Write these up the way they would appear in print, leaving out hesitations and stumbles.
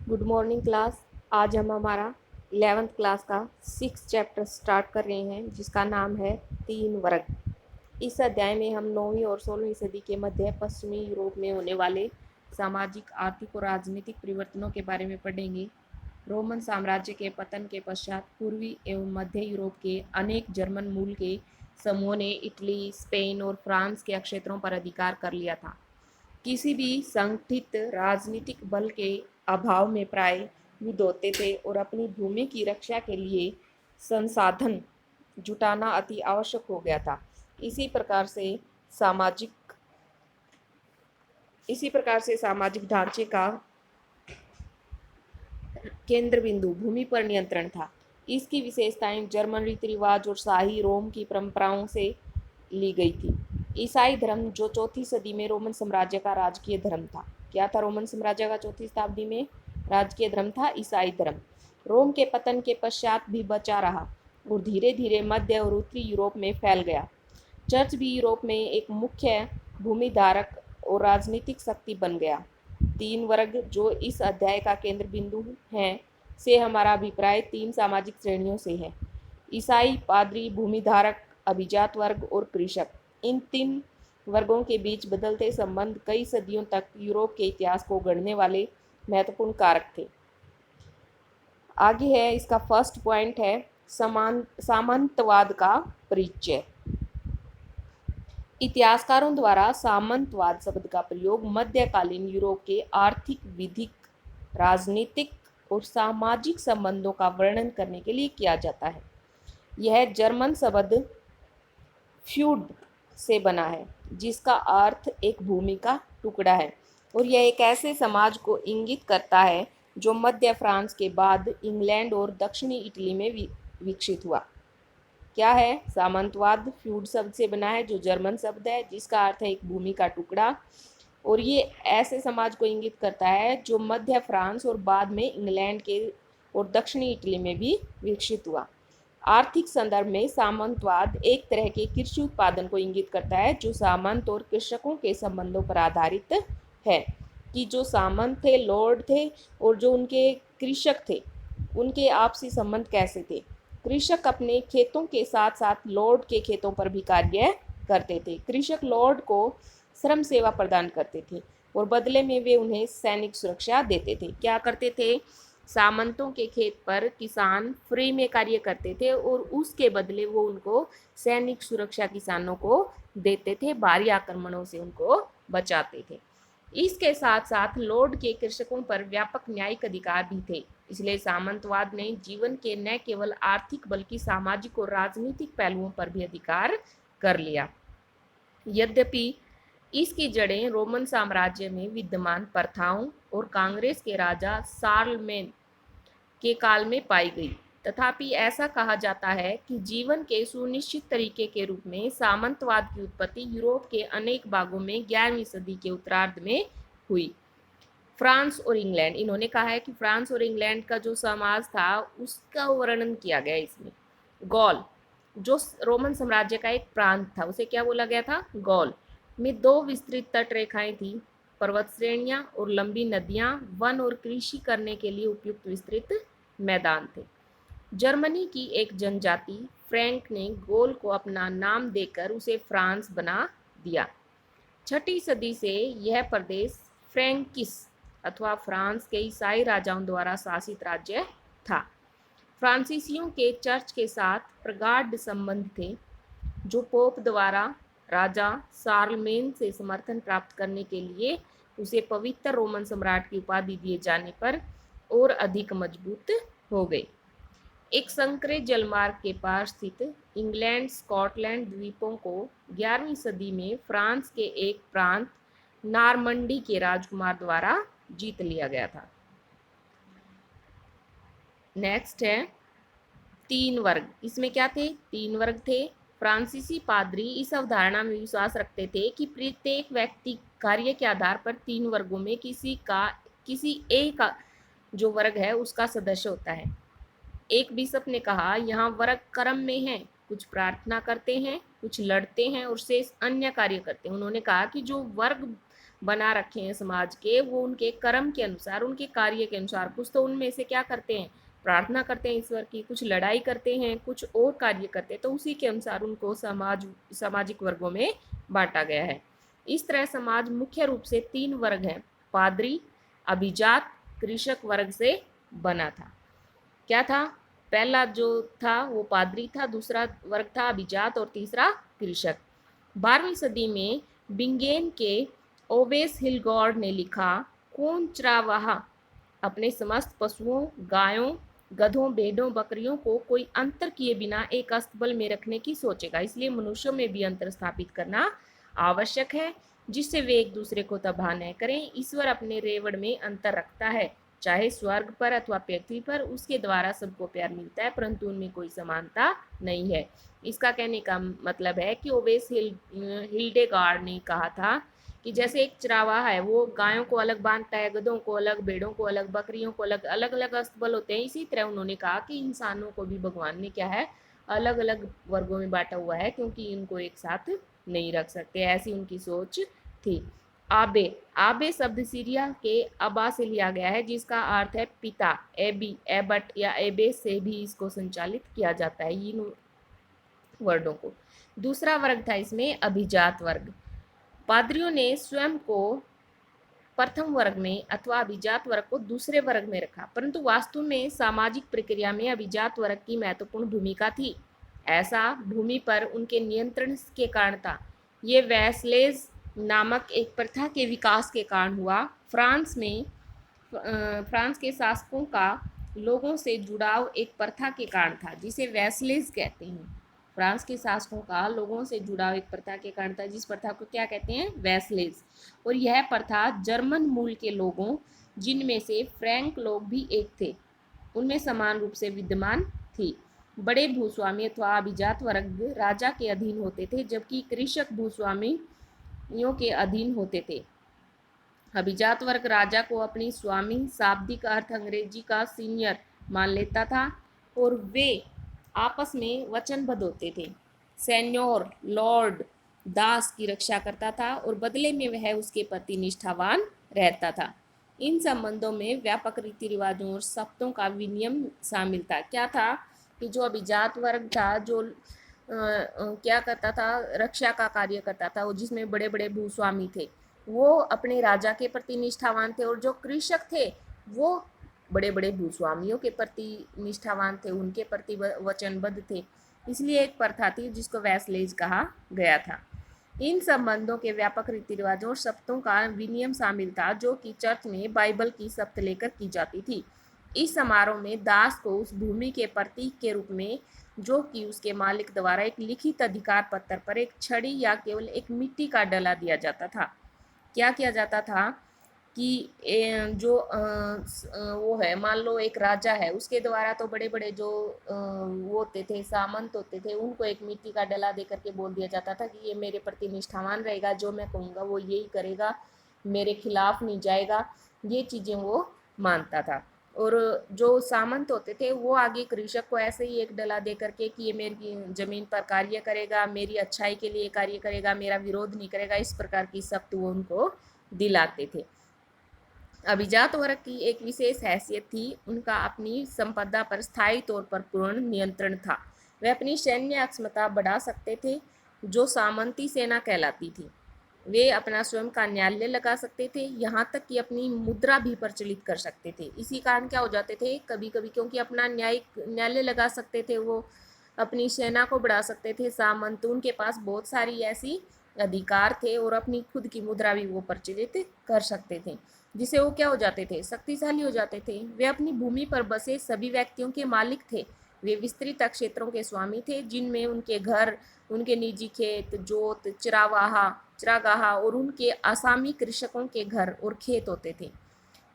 Good morning class. आज हम हमारा 11th क्लास का 6 चैप्टर स्टार्ट कर रहे हैं जिसका नाम है तीन वर्ग। इस अध्याय में हम 9वीं और 16वीं सदी के मध्य पश्चिमी यूरोप में होने वाले सामाजिक, आर्थिक और राजनीतिक परिवर्तनों के बारे में पढ़ेंगे। रोमन साम्राज्य के पतन के पश्चात पूर्वी एवं मध्य यूरोप के अनेक जर्मन मूल के समूहों ने इटली, स्पेन और फ्रांस के क्षेत्रों पर अधिकार कर लिया था। किसी भी संगठित राजनीतिक बल के अभाव में प्राय युद्ध होते थे और अपनी भूमि की रक्षा के लिए संसाधन जुटाना अति आवश्यक हो गया था। सामाजिक इसी प्रकार से सामाजिक ढांचे का केंद्र बिंदु भूमि पर नियंत्रण था। इसकी विशेषताएं जर्मन रीति रिवाज और शाही रोम की परंपराओं से ली गई थी। ईसाई धर्म, जो चौथी सदी में रोमन साम्राज्य का राजकीय धर्म था। क्या था रोमन साम्राज्य का चौथी शताब्दी में राजकीय धर्म? था ईसाई धर्म। रोम के पतन के पश्चात भी बचा रहा और धीरे धीरे मध्य और उत्तरी यूरोप में फैल गया। चर्च भी यूरोप में एक मुख्य भूमिधारक और राजनीतिक शक्ति बन गया। तीन वर्ग, जो इस अध्याय का केंद्र बिंदु हैं, से हमारा अभिप्राय तीन सामाजिक श्रेणियों से है: ईसाई, पादरी, भूमिधारक, अभिजात वर्ग और कृषक। इन तीन वर्गों के बीच बदलते संबंध कई सदियों तक यूरोप के इतिहास को गढ़ने वाले महत्वपूर्ण कारक थे। आगे है इसका फर्स्ट पॉइंट है सामंतवाद का परिचय। इतिहासकारों द्वारा सामंतवाद शब्द का प्रयोग मध्यकालीन यूरोप के आर्थिक, विधिक, राजनीतिक और सामाजिक संबंधों का वर्णन करने के लिए किया जाता है। यह जर्मन शब्द फ्यूड से बना है, जिसका अर्थ एक भूमि का टुकड़ा है, और यह एक ऐसे समाज को इंगित करता है जो मध्य फ्रांस के बाद इंग्लैंड और दक्षिणी इटली में विकसित हुआ। क्या है? सामंतवाद फ्यूड शब्द से बना है, जो जर्मन शब्द है, जिसका अर्थ है एक भूमि का टुकड़ा, और ये ऐसे समाज को इंगित करता है जो मध्य फ्रांस और बाद में इंग्लैंड के और दक्षिणी इटली में भी विकसित हुआ। आर्थिक संदर्भ में सामंतवाद एक तरह के कृषि उत्पादन को इंगित करता है जो सामंत और कृषकों के संबंधों पर आधारित है, कि जो सामंत थे, लॉर्ड थे, और जो उनके कृषक थे, उनके आपसी संबंध कैसे थे। कृषक अपने खेतों के साथ साथ लॉर्ड के खेतों पर भी कार्य करते थे। कृषक लॉर्ड को श्रम सेवा प्रदान करते थे और बदले में वे उन्हें सैनिक सुरक्षा देते थे। क्या करते थे? सामंतों के खेत पर किसान फ्री में कार्य करते थे और उसके बदले वो उनको सैनिक सुरक्षा किसानों को देते थे, बाहरी आक्रमणों से उनको बचाते थे। इसके साथ साथ लॉर्ड के कृषकों पर व्यापक न्यायिक अधिकार भी थे। इसलिए सामंतवाद ने जीवन के न केवल आर्थिक बल्कि सामाजिक और राजनीतिक पहलुओं पर भी अधिकार कर लिया। यद्यपि इसकी जड़ें रोमन साम्राज्य में विद्यमान प्रथाओं और कांग्रेस के राजा शार्लमेन के काल में पाई गई, तथापि ऐसा कहा जाता है कि जीवन के सुनिश्चित तरीके के रूप में सामंतवाद की उत्पत्ति यूरोप के अनेक भागों में 11वीं सदी के उत्तरार्ध में हुई। फ्रांस और इंग्लैंड, इन्होंने कहा है कि फ्रांस और इंग्लैंड का जो समाज था उसका वर्णन किया गया इसमें। गॉल, जो रोमन साम्राज्य का एक प्रांत था, उसे क्या बोला गया था? गॉल में दो विस्तृत तट रेखाएं थी, पर्वत श्रेणियां और लंबी नदियां, वन और कृषि करने के लिए उपयुक्त विस्तृत मैदान थे। जर्मनी की एक जनजाति फ्रैंक ने गॉल को अपना नाम देकर उसे फ्रांस बना दिया। 6ठी सदी से यह प्रदेश फ्रैंकिस अथवा फ्रांस के ईसाई राजाओं द्वारा शासित राज्य था। फ्रांसीसियों के चर्च के साथ प्रगाढ़ संबंध थे, जो पोप द्वारा राजा शार्लमेन से समर्थन प्राप्त करने के लिए उसे पवित्र रोमन सम्राट की उपाधि दिए जाने पर और अधिक मजबूत हो गए। एक संकरे जलमार्ग के पार स्थित इंग्लैंड स्कॉटलैंड द्वीपों को 11वीं सदी में फ्रांस के एक प्रांत नारमंडी के राजकुमार द्वारा जीत लिया गया था। नेक्स्ट है तीन वर्ग। इसमें क्या थे? तीन वर्ग थे। फ्रांसीसी पादरी इस अवधारणा में विश्वास रखते थे कि प्रत्येक व्यक्ति कार्य के आधार पर तीन वर्गों में किसी एक जो वर्ग है उसका सदस्य होता है। एक बिशप ने कहा, यहाँ वर्ग कर्म में है, कुछ प्रार्थना करते हैं, कुछ लड़ते हैं और शेष अन्य कार्य करते हैं। उन्होंने कहा कि जो वर्ग बना रखे हैं समाज के, वो उनके कर्म के अनुसार, उनके कार्य के अनुसार, कुछ तो उनमें से क्या करते हैं, प्रार्थना करते हैं ईश्वर की, कुछ लड़ाई करते हैं, कुछ और कार्य करते हैं, तो उसी के अनुसार उनको सामाजिक वर्गों में बांटा गया है। इस तरह समाज मुख्य रूप से 3 वर्ग हैं, पादरी, अभिजात, कृषक वर्ग से बना था। क्या था? पहला जो था वो पादरी था, दूसरा वर्ग था अभिजात और तीसरा कृषक। 12वीं सदी में बिंगेन के ओवेस हिलगॉर्ड ने लिखा, कौन चरावाहा अपने समस्त पशुओं, गायों, गधों, भेड़ों, बकरियों को कोई अंतर किए बिना एक अस्तबल में रखने की सोचेगा। इसलिए मनुष्यों में भी अंतर स्थापित करना आवश्यक है, जिससे वे एक दूसरे को तबाह न करें। ईश्वर अपने रेवड़ में अंतर रखता है, चाहे स्वर्ग पर अथवा पृथ्वी पर, उसके द्वारा सबको प्यार मिलता है, परंतु उनमें कोई समानता नहीं है। इसका कहने का मतलब है कि ओवेस हिल्डेगार्ड ने कहा था कि जैसे एक चरावाहा है, वो गायों को अलग बांधता है, गधों को अलग, भेड़ों को अलग, बकरियों को अलग, अलग अलग अस्तबल होते हैं। इसी तरह उन्होंने कहा कि इंसानों को भी भगवान ने क्या है, अलग अलग वर्गों में बांटा हुआ है, क्योंकि इनको एक साथ नहीं रख सकते, ऐसी उनकी सोच थी। आबे, आबे शब्द सीरिया के अबा से लिया गया है, जिसका अर्थ है पिता। एबी, एबट या एबे से भी इसको संचालित किया जाता है, इन वर्डों को। दूसरा वर्ग था इसमें अभिजात वर्ग। पादरियों ने स्वयं को प्रथम वर्ग में अथवा अभिजात वर्ग को दूसरे वर्ग में रखा, परंतु वास्तव में सामाजिक प्रक्रिया में अभिजात वर्ग की महत्वपूर्ण भूमिका थी। ऐसा भूमि पर उनके नियंत्रण के कारण था। ये वैसलेज नामक एक प्रथा के विकास के कारण हुआ। फ्रांस के शासकों का लोगों से जुड़ाव एक प्रथा के कारण था, जिसे वैसलेज कहते हैं। फ्रांस के शासकों का लोगों से जुड़ाव एक प्रथा के कारण था, जिस प्रथा को क्या कहते हैं, वैसलेज। और यह प्रथा जर्मन मूल के लोगों, जिनमें से फ्रैंक लोग भी एक थे, उनमें समान रूप से विद्यमान थी। बड़े भूस्वामी अथवा अभिजात वर्ग राजा के अधीन होते थे, जबकि कृषक भूस्वामियों के अधीन होते थे। अभिजात वर्ग राजा को अपनी स्वामी, शाब्दिक अर्थ अंग्रेजी का सीनियर, मान लेता था, और वे आपस में वचनबद्ध होते थे। सेन्योर, लॉर्ड, दास की रक्षा करता था और बदले में वह उसके प्रति निष्ठावान रहता था। इन संबंधों में व्यापक रीति रिवाजों और शब्दों का विनियम शामिल था। क्या था कि जो अभिजात वर्ग था, जो क्या करता था, रक्षा का कार्य करता था, वो जिसमें बड़े बड़े भूस्वामी थे, वो अपने राजा के प्रति निष्ठावान थे, और जो कृषक थे वो बड़े बड़े भूस्वामियों के प्रति निष्ठावान थे, उनके प्रति वचनबद्ध थे। इसलिए एक प्रथा थी जिसको वैसलेज कहा गया था। इन संबंधों के व्यापक रीति रिवाजों और शब्दों का विनियम शामिल था, जो कि चर्च में बाइबल की शब्द लेकर की जाती थी। इस समारोह में दास को उस भूमि के प्रतीक के रूप में, जो कि उसके मालिक द्वारा एक लिखित अधिकार पत्र पर एक छड़ी या केवल एक मिट्टी का डला दिया जाता था। क्या किया जाता था कि जो वो है, मान लो एक राजा है, उसके द्वारा तो बड़े बड़े जो वो होते थे, सामंत होते थे, उनको एक मिट्टी का डला दे करके बोल दिया जाता था कि ये मेरे प्रति निष्ठावान रहेगा, जो मैं कहूँगा वो यही करेगा, मेरे खिलाफ नहीं जाएगा। ये चीज़ें वो मानता था। और जो सामंत होते थे वो आगे कृषक को ऐसे ही एक डला दे करके कि ये मेरी जमीन पर कार्य करेगा, मेरी अच्छाई के लिए कार्य करेगा, मेरा विरोध नहीं करेगा, इस प्रकार की शब्द वो उनको दिलाते थे। अभिजात वर्ग की एक विशेष हैसियत थी, उनका अपनी संपदा पर स्थायी तौर पर पूर्ण नियंत्रण था। वे अपनी सैन्य अक्षमता बढ़ा सकते थे, जो सामंती सेना कहलाती थी। वे अपना स्वयं का न्यायालय लगा सकते थे, यहाँ तक कि अपनी मुद्रा भी प्रचलित कर सकते थे। इसी कारण क्या हो जाते थे कभी कभी, क्योंकि अपना न्यायालय लगा सकते थे, वो अपनी सेना को बढ़ा सकते थे सामंत, उनके पास बहुत सारी ऐसी अधिकार थे, और अपनी खुद की मुद्रा भी वो प्रचलित कर सकते थे, जिसे वो क्या हो जाते थे, शक्तिशाली हो जाते थे। वे अपनी भूमि पर बसे सभी व्यक्तियों के मालिक थे। वे विस्तृत क्षेत्रों के स्वामी थे, जिनमें उनके घर, उनके निजी खेत, जोत, चरागाह और उनके आसामी कृषकों के घर और खेत होते थे।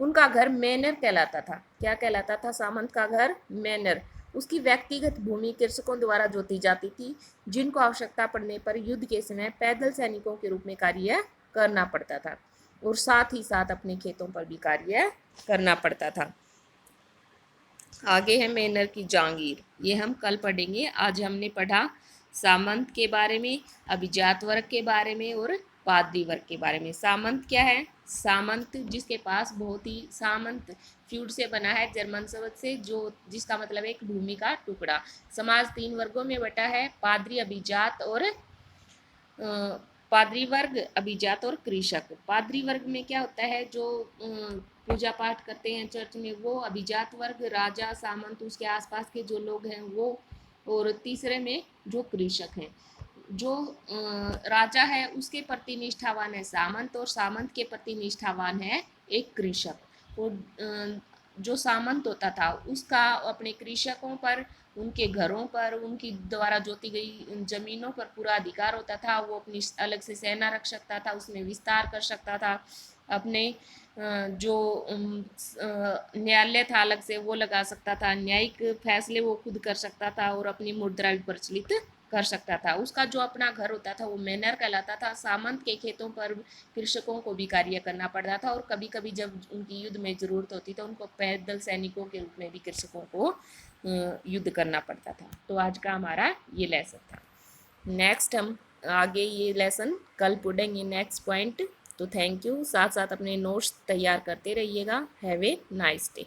उनका घर मैनर कहलाता था। क्या कहलाता था? सामंत का घर मैनर। उसकी व्यक्तिगत भूमि कृषकों द्वारा जोती जाती थी, जिनको आवश्यकता पड़ने पर युद्ध के समय पैदल सैनिकों के रूप में कार्य करना पड़ता था, और साथ ही साथ अपने खेतों पर भी कार्य करना पड़ता था। आगे है मैनर की जागीर, ये हम कल पढ़ेंगे। आज हमने पढ़ा सामंत के बारे में, अभिजात वर्ग के बारे में और पादरी वर्ग के बारे में। सामंत क्या है? सामंत जिसके पास बहुत ही, सामंत फ्यूड से बना है, जर्मन शब्द से, जो जिसका मतलब है एक भूमि का टुकड़ा। समाज 3 वर्गों में बटा है, पादरी, अभिजात और पादरी वर्ग, अभिजात और कृषक। पादरी वर्ग में क्या होता है, जो पूजा पाठ करते हैं चर्च में वो। अभिजात वर्ग राजा, सामंत, उसके आसपास के जो लोग हैं वो। और तीसरे में जो कृषक हैं, जो राजा है उसके प्रति निष्ठावान है सामंत, और सामंत के प्रति निष्ठावान है एक कृषक। और जो सामंत होता था उसका अपने कृषकों पर, उनके घरों पर, उनकी द्वारा जोती गई जमीनों पर पूरा अधिकार होता था। वो अपनी अलग से सेना रख सकता था, उसमें विस्तार कर सकता था, अपने जो न्यायालय था अलग से वो लगा सकता था, न्यायिक फैसले वो खुद कर सकता था, और अपनी मुद्रा भी प्रचलित कर सकता था। उसका जो अपना घर होता था वो मैनर कहलाता था। सामंत के खेतों पर कृषकों को भी कार्य करना पड़ता था, और कभी कभी जब उनकी युद्ध में ज़रूरत होती तो उनको पैदल सैनिकों के रूप में भी कृषकों को युद्ध करना पड़ता था। तो आज का हमारा ये लेसन था। नेक्स्ट हम आगे ये लेसन कल पढ़ेंगे नेक्स्ट पॉइंट। तो थैंक यू, साथ साथ अपने नोट्स तैयार करते रहिएगा। Have a nice day.